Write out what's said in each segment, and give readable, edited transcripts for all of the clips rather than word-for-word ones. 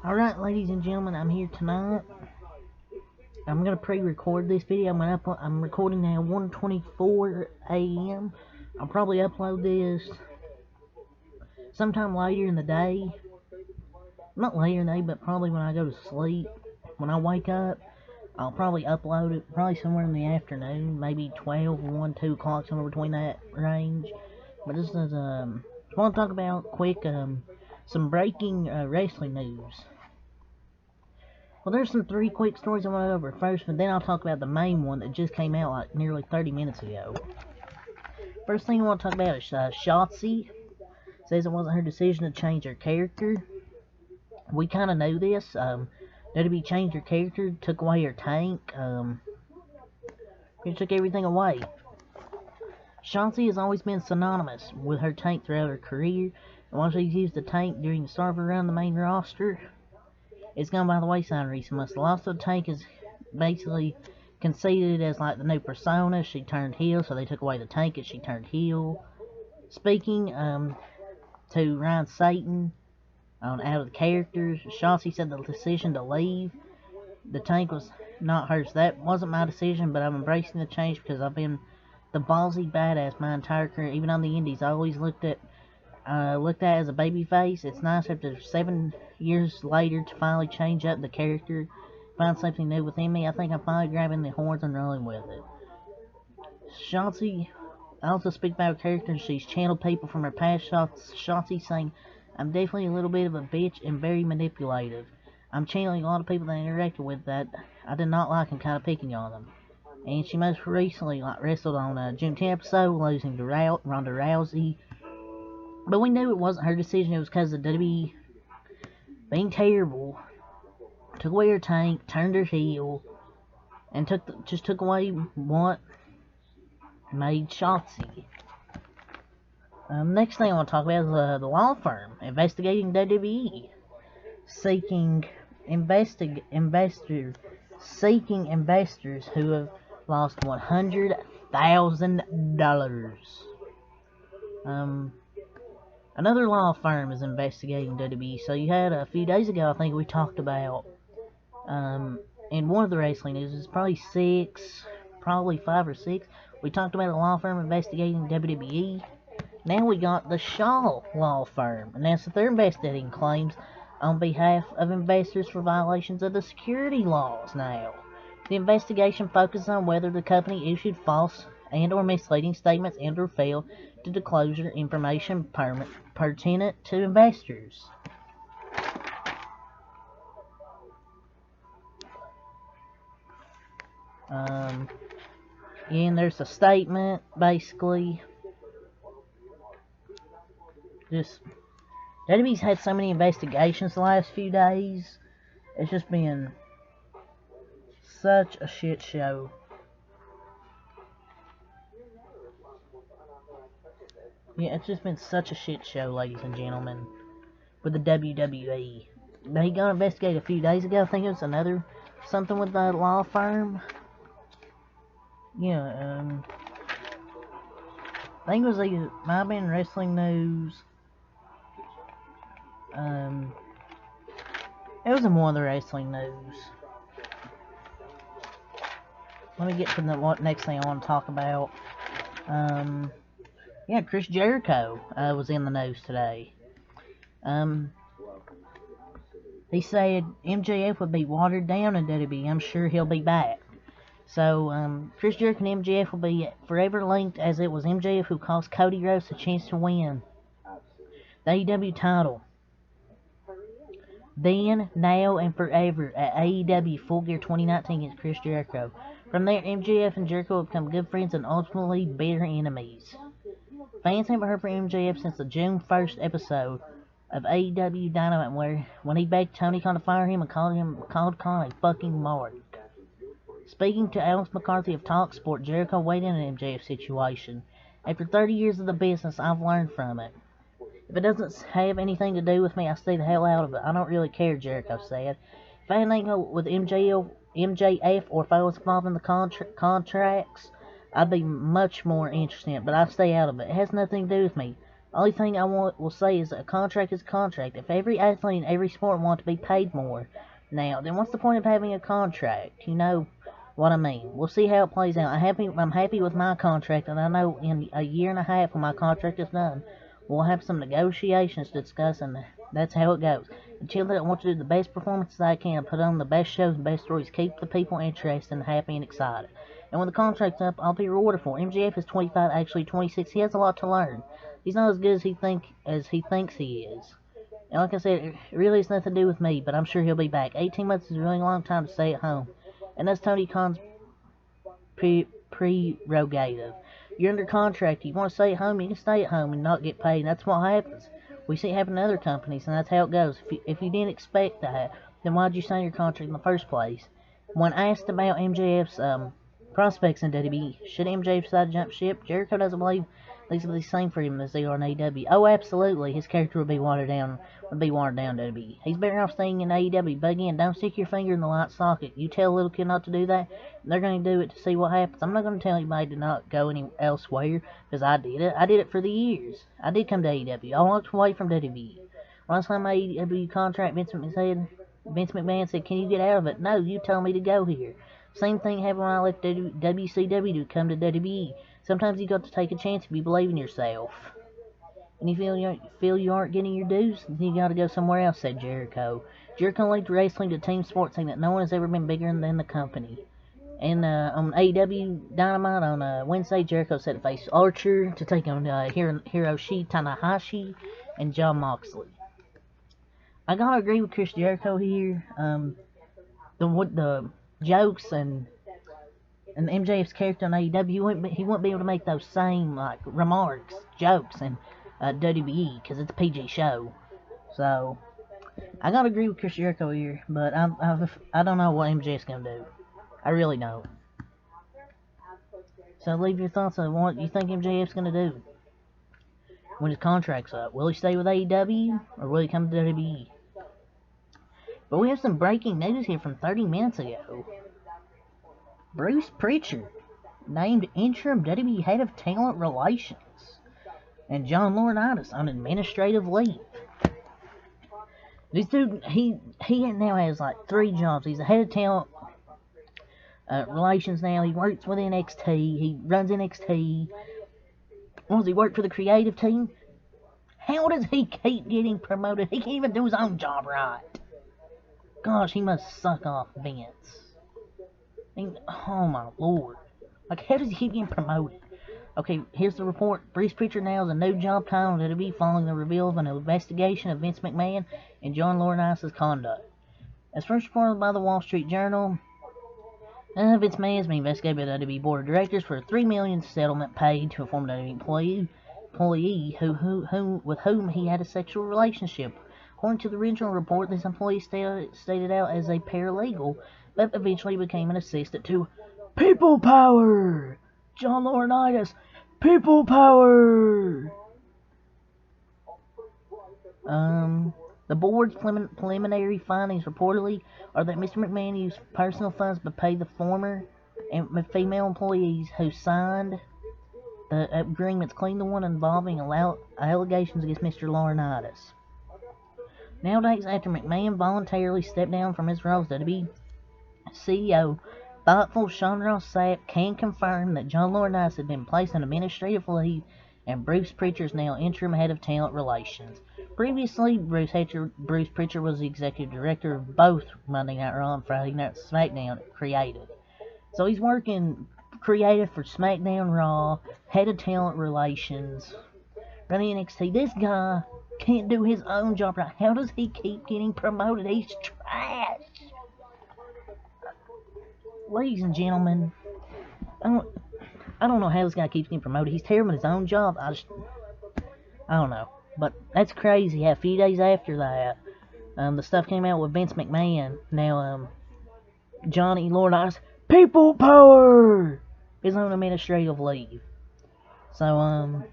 Alright, ladies and gentlemen, I'm here tonight. I'm gonna pre-record this video. I'm recording now 1:24 a.m. I'll probably upload this sometime later in the day. Not later in the day, but probably when I go to sleep. When I wake up, I'll probably upload it probably somewhere in the afternoon, maybe 12, 1, 2 o'clock, somewhere between that range. But this is, I want to talk about quick, some breaking wrestling news. Well, there's some 3 quick stories I want to go over first, but then I'll talk about the main one that just came out like nearly 30 minutes ago. First thing I want to talk about is Shotzi. Says it wasn't her decision to change her character. We kind of knew this. WWE changed her character, took away her tank. It took everything away. Shotzi has always been synonymous with her tank throughout her career. And while she's used the tank during the start of her run on the main roster, it's gone by the wayside in recent months. The loss of the tank is basically conceded as like the new persona. She turned heel, so they took away the tank and she turned heel. Speaking to Ryan Satan on Out of the Characters, Shotzi said the decision to leave the tank was not hers. That wasn't my decision, but I'm embracing the change because I've been the ballsy badass my entire career. Even on the indies, I always looked at as a baby face. It's nice after 7 years later to finally change up the character, find something new within me. I think I'm finally grabbing the horns and rolling with it. Shotzi also speaks about her character. She's channeled people from her past. Shotzi saying, "I'm definitely a little bit of a bitch and very manipulative. I'm channeling a lot of people that I interacted with that I did not like and kind of picking on them." And she most recently wrestled on a June 10th episode, losing to Ronda Rousey. But we knew it wasn't her decision. It was because of WWE being terrible. Took away her tank, turned her heel, and just took away what made Shotzi. Next thing I want to talk about is the law firm investigating WWE, seeking investors who have lost $100,000. Another law firm is investigating WWE. So you had a few days ago, I think we talked about, in one of the wrestling news, it's probably 5 or 6, we talked about a law firm investigating WWE. Now we got the Shaw law firm, and that's that they're investigating claims on behalf of investors for violations of the security laws now. The investigation focuses on whether the company issued false and or misleading statements and or failed to disclosure information pertinent to investors. And there's a statement, basically. WWE's had so many investigations the last few days. It's just been such a shit show. Yeah, it's just been such a shit show, ladies and gentlemen, with the WWE. They got investigated a few days ago. I think it was something with the law firm. Yeah, I think it was might have been wrestling news. It was in one of the wrestling news. Let me get to what next thing I want to talk about. Yeah, Chris Jericho was in the news today. He said MJF would be watered down in WWE. I'm sure he'll be back. So, Chris Jericho and MJF will be forever linked, as it was MJF who cost Cody Rhodes a chance to win the AEW title. Then, now, and forever at AEW Full Gear 2019 against Chris Jericho. From there, MJF and Jericho will become good friends and ultimately bitter enemies. Fans haven't heard from MJF since the June 1st episode of AEW Dynamite, when he begged Tony Khan to fire him and called Khan a fucking mark. Speaking to Alex McCarthy of TalkSport, Jericho weighed in on MJF's situation. "After 30 years of the business, I've learned from it. If it doesn't have anything to do with me, I stay the hell out of it. I don't really care," Jericho said. "If I had anything with MJF or if I was involved in the contracts, I'd be much more interested in it, but I stay out of it. It has nothing to do with me. Only thing I will say is that a contract is a contract. If every athlete in every sport wants to be paid more, now, then what's the point of having a contract? You know what I mean. We'll see how it plays out. I'm happy with my contract, and I know in a year and a half when my contract is done, we'll have some negotiations to discuss, and that's how it goes. Until then, I want to do the best performances I can, put on the best shows and best stories, keep the people interested and happy and excited. And when the contract's up, I'll be rewarded for it. MJF is 25, actually 26. He has a lot to learn. He's not as good as he thinks he is. And like I said, it really has nothing to do with me, but I'm sure he'll be back. 18 months is a really long time to stay at home. And that's Tony Khan's prerogative. You're under contract. You want to stay at home, you can stay at home and not get paid. And that's what happens. We see it happen to other companies, and that's how it goes. If you didn't expect that, then why'd you sign your contract in the first place? When asked about MJF's prospects in WWE, should MJF decide to jump ship, Jericho doesn't believe these will be the same for him as they are in AEW. Oh, absolutely, his character would be watered down. In WWE. He's better off staying in AEW. But again, don't stick your finger in the light socket. You tell a little kid not to do that, and they're going to do it to see what happens. I'm not going to tell anybody to not go elsewhere, because I did it. I did it for the years. I did come to AEW. I walked away from WWE. When I signed my AEW contract, Vince McMahon said, "Can you get out of it?" No, you told me to go here. Same thing happened when I left WCW to come to WWE. Sometimes you got to take a chance if you believe in yourself. And you feel you aren't getting your dues, then you gotta go somewhere else, said Jericho. Jericho linked wrestling to team sports, saying that no one has ever been bigger than the company. And on AEW Dynamite on Wednesday, Jericho set to face Archer to take on Hiroshi Tanahashi and Jon Moxley. I gotta agree with Chris Jericho here. The jokes and MJF's character on AEW, he wouldn't be able to make those same remarks, jokes, and WWE, because it's a PG show. So I gotta agree with Chris Jericho here, but I don't know what MJF's gonna do. I really don't. So leave your thoughts on what you think MJF's gonna do when his contract's up. Will he stay with AEW or will he come to WWE? But we have some breaking news here from 30 minutes ago. Bruce Prichard named interim WWE head of talent relations, and John Laurinaitis on administrative leave. This dude, he now has like 3 jobs. He's a head of talent relations now. He works with NXT. He runs NXT. Does he work for the creative team? How does he keep getting promoted? He can't even do his own job right. Gosh, he must suck off Vince. I mean, oh my lord. Like, how does he keep getting promoted? Okay, here's the report. Bruce Prichard now has a new job title to be following the reveal of an investigation of Vince McMahon and John Laurinaitis' conduct. As first reported by the Wall Street Journal, Vince McMahon has been investigated by the WWE Board of Directors for a $3 million settlement paid to a former WWE employee with whom he had a sexual relationship. According to the original report, this employee started out as a paralegal, but eventually became an assistant to People Power! John Laurinaitis, People Power! The board's preliminary findings reportedly are that Mr. McMahon used personal funds to pay the former and female employees who signed the agreements, including the one involving allegations against Mr. Laurinaitis. Nowadays, after McMahon voluntarily stepped down from his role as WWE CEO, thoughtful Sean Ross Sapp can confirm that John Laurinaitis had been placed on administrative leave and Bruce Prichard is now interim head of talent relations. Previously, Bruce Prichard was the executive director of both Monday Night Raw and Friday Night SmackDown creative. So he's working creative for SmackDown Raw, head of talent relations, running NXT. This guy can't do his own job right. How does he keep getting promoted? He's trash. Ladies and gentlemen, I don't know how this guy keeps getting promoted. He's terrible at his own job. I don't know. But that's crazy. A few days after that, the stuff came out with Vince McMahon. Now, Johnny Laurinaitis, People Power, is on administrative leave. So,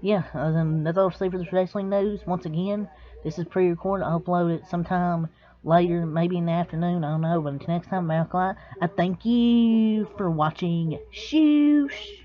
yeah, that's all I say for the wrestling news. Once again, this is pre-recorded. I'll upload it sometime later, maybe in the afternoon, I don't know. But until next time, Malcolm, I thank you for watching. Shoosh!